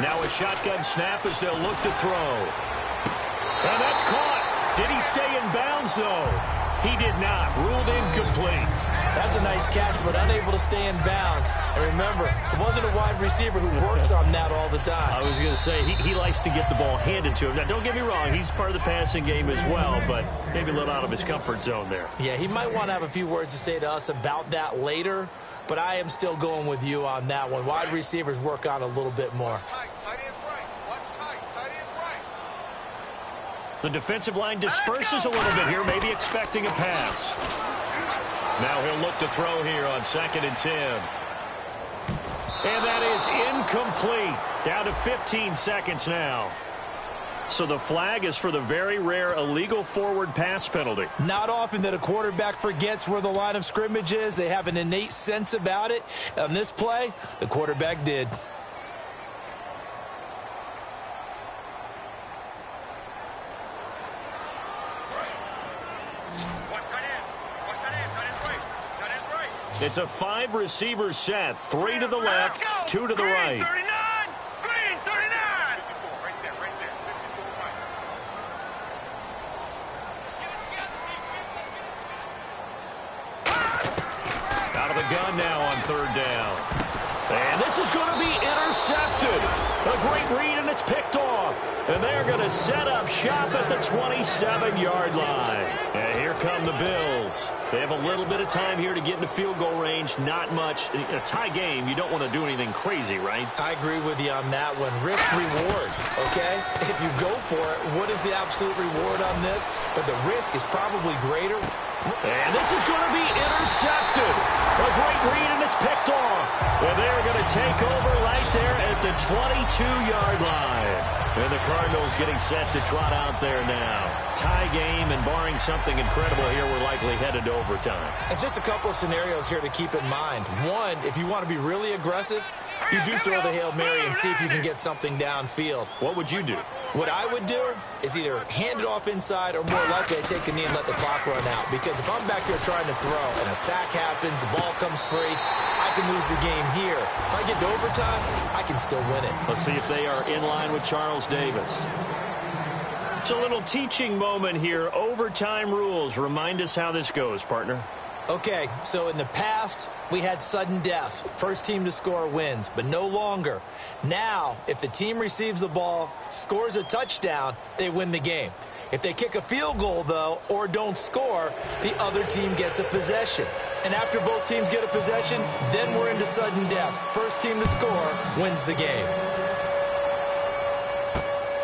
Now a shotgun snap as they'll look to throw. And that's caught. Did he stay in bounds, though? He did not. Ruled incomplete. That's a nice catch, but unable to stay in bounds. And remember, it wasn't a wide receiver who works on that all the time. I was going to say, he likes to get the ball handed to him. Now, don't get me wrong. He's part of the passing game as well, but maybe a little out of his comfort zone there. Yeah, he might want to have a few words to say to us about that later, but I am still going with you on that one. Wide receivers work on a little bit more. The defensive line disperses a little bit here, maybe expecting a pass. Now he'll look to throw here on 2nd and 10. And that is incomplete. Down to 15 seconds now. So the flag is for the very rare illegal forward pass penalty. Not often that a quarterback forgets where the line of scrimmage is. They have an innate sense about it. On this play, the quarterback did. It's a 5-receiver set. 3 to the left, 2 to the right. Out of the gun now on 3rd down. And this is going to be intercepted. A great read, and it's picked off. And they're going to set up shop at the 27-yard line. And here come the Bills. They have a little bit of time here to get into field goal range. Not much. In a tie game, you don't want to do anything crazy, right? I agree with you on that one. Risk reward, okay? If you go for it, what is the absolute reward on this? But the risk is probably greater. And this is going to be intercepted. A great read, and it's picked off. And they're going to take over right there at the 22-yard line. And the Cardinals getting set to trot out there now. Tie game, and barring something incredible here, we're likely headed to overtime. And just a couple of scenarios here to keep in mind. One, if you want to be really aggressive, you do throw the Hail Mary and see if you can get something downfield. What would you do? What I would do is either hand it off inside or more likely I take the knee and let the clock run out. Because if I'm back there trying to throw and a sack happens, the ball comes free, I can lose the game here. If I get to overtime, I can still win it. Let's see if they are in line with Charles Davis. It's a little teaching moment here. Overtime rules. Remind us how this goes, partner. Okay, so in the past, we had sudden death. First team to score wins, but no longer. Now, if the team receives the ball, scores a touchdown, they win the game. If they kick a field goal, though, or don't score, the other team gets a possession. And after both teams get a possession, then we're into sudden death. First team to score wins the game.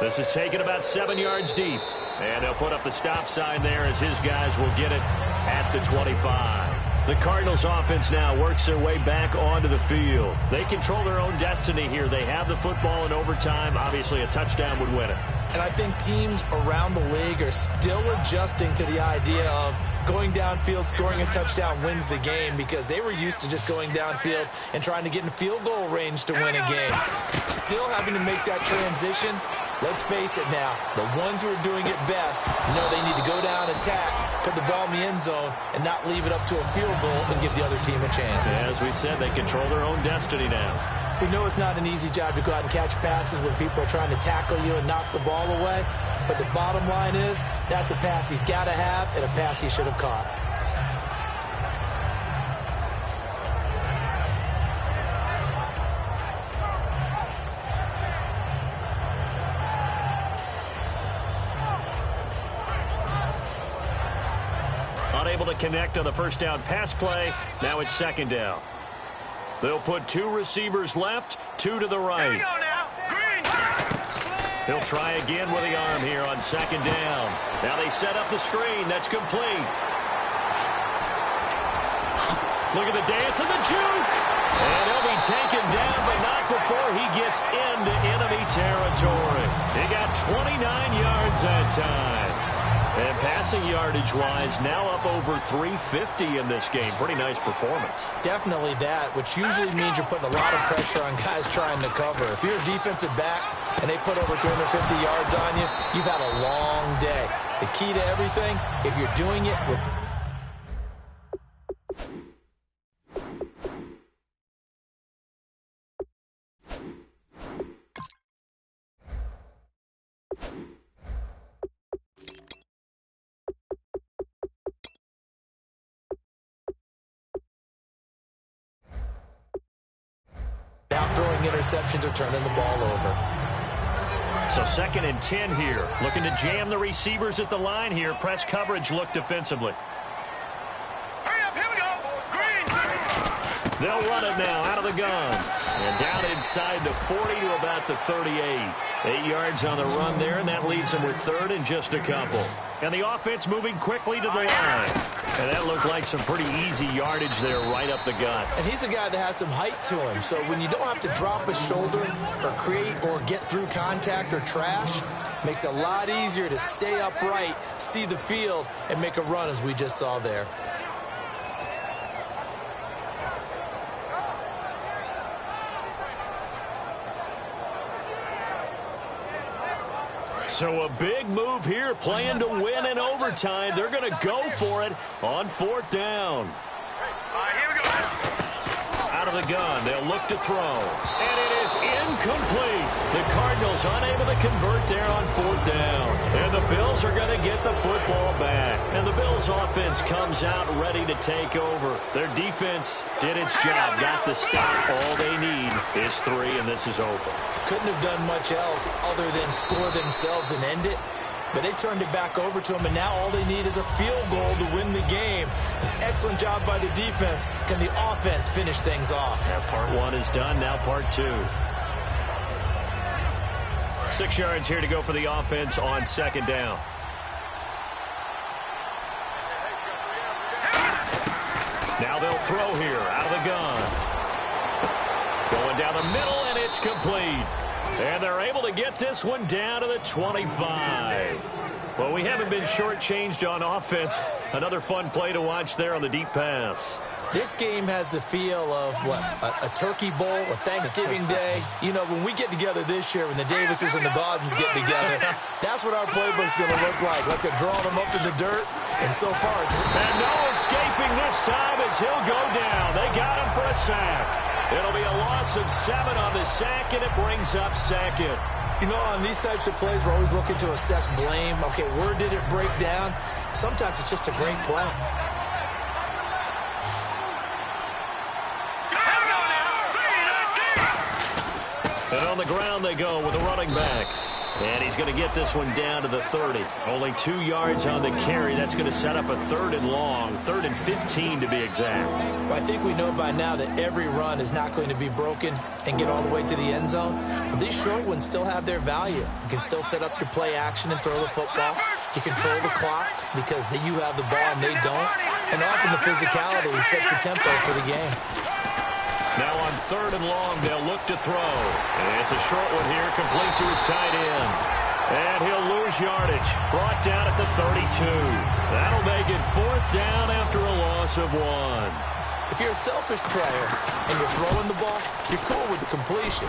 This is taken about 7 yards deep. And they'll put up the stop sign there as his guys will get it at the 25. The Cardinals offense now works their way back onto the field. They control their own destiny here. They have the football in overtime. Obviously, a touchdown would win it. And I think teams around the league are still adjusting to the idea of going downfield, scoring a touchdown wins the game, because they were used to just going downfield and trying to get in field goal range to win a game. Still having to make that transition. Let's face it now, the ones who are doing it best know they need to go down, attack, put the ball in the end zone, and not leave it up to a field goal and give the other team a chance. As we said, they control their own destiny now. We know it's not an easy job to go out and catch passes when people are trying to tackle you and knock the ball away. But the bottom line is, that's a pass he's got to have and a pass he should have caught. Unable to connect on the first down pass play. Now it's second down. They'll put two receivers left, two to the right. He'll try again with the arm here on second down. Now they set up the screen. That's complete. Look at the dance and the juke. And he'll be taken down, but not before he gets into enemy territory. He got 29 yards that time. And passing yardage-wise, now up over 350 in this game. Pretty nice performance. Definitely that, which usually means you're putting a lot of pressure on guys trying to cover. If you're a defensive back and they put over 250 yards on you, you've had a long day. The key to everything, if you're doing it with... Now throwing interceptions or turning the ball over. So 2nd and 10 here. Looking to jam the receivers at the line here. Press coverage look defensively. Hurry up, here we go. Green. They'll run it now out of the gun. And down inside the 40 to about the 38. 8 yards on the run there, and that leaves them with 3rd and just a couple. And the offense moving quickly to the line. And that looked like some pretty easy yardage there right up the gut. And he's a guy that has some height to him. So when you don't have to drop a shoulder or create or get through contact or trash, makes it a lot easier to stay upright, see the field, and make a run as we just saw there. So a big move here, playing to win in overtime. They're going to go for it on 4th down. Here we go. Out of the gun, they'll look to throw. And it is incomplete. The Cardinals unable to convert there on 4th down. And the Bills are going to get the football back. And the Bills offense comes out ready to take over. Their defense did its job, got the stop. All they need is 3, and this is over. Couldn't have done much else other than score themselves and end it. But they turned it back over to them, and now all they need is a field goal to win the game. An excellent job by the defense. Can the offense finish things off? Yeah, part 1 is done, now part 2. 6 yards here to go for the offense on 2nd down. Now they'll throw here out of the gun. Going down the middle, and it's complete. And they're able to get this one down to the 25. Well, we haven't been shortchanged on offense. Another fun play to watch there on the deep pass. This game has the feel of, what, a turkey bowl, a Thanksgiving day. You know, when we get together this year, when the Davises and the Gaudens get together, that's what our playbook's going to look like they're drawing them up in the dirt. And so far, and no escaping this time as he'll go down. They got him for a sack. It'll be a loss of 7 on the sack, and it brings up 2nd. You know, on these types of plays, we're always looking to assess blame. Okay, where did it break down? Sometimes it's just a great play. And on the ground they go with a running back. And he's going to get this one down to the 30. Only 2 yards on the carry. That's going to set up a 3rd and long, 3rd and 15 to be exact. Well, I think we know by now that every run is not going to be broken and get all the way to the end zone. But these short ones still have their value. You can still set up your play action and throw the football. You control the clock because you have the ball and they don't. And often the physicality sets the tempo for the game. Now on 3rd and long, they'll look to throw. And it's a short one here, complete to his tight end. And he'll lose yardage. Brought down at the 32. That'll make it 4th down after a loss of 1. If you're a selfish player and you're throwing the ball, you're cool with the completion.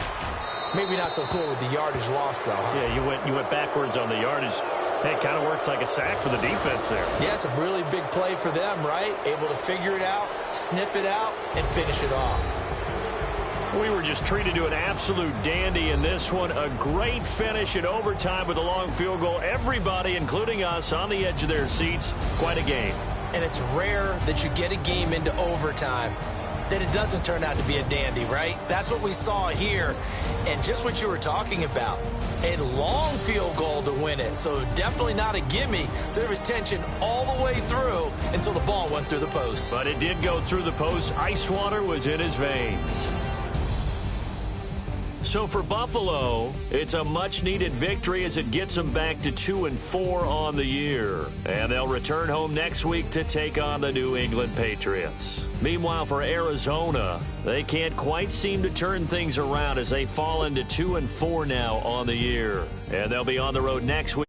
Maybe not so cool with the yardage loss, though. Huh? Yeah, you went backwards on the yardage. Hey, it kind of works like a sack for the defense there. Yeah, it's a really big play for them, right? Able to figure it out, sniff it out, and finish it off. We were just treated to an absolute dandy in this one. A great finish in overtime with a long field goal. Everybody, including us, on the edge of their seats. Quite a game. And it's rare that you get a game into overtime that it doesn't turn out to be a dandy, right? That's what we saw here. And just what you were talking about, a long field goal to win it. So definitely not a gimme. So there was tension all the way through until the ball went through the post. But it did go through the post. Ice water was in his veins. So for Buffalo, it's a much-needed victory as it gets them back to 2-4 on the year. And they'll return home next week to take on the New England Patriots. Meanwhile, for Arizona, they can't quite seem to turn things around as they fall into 2-4 now on the year. And they'll be on the road next week.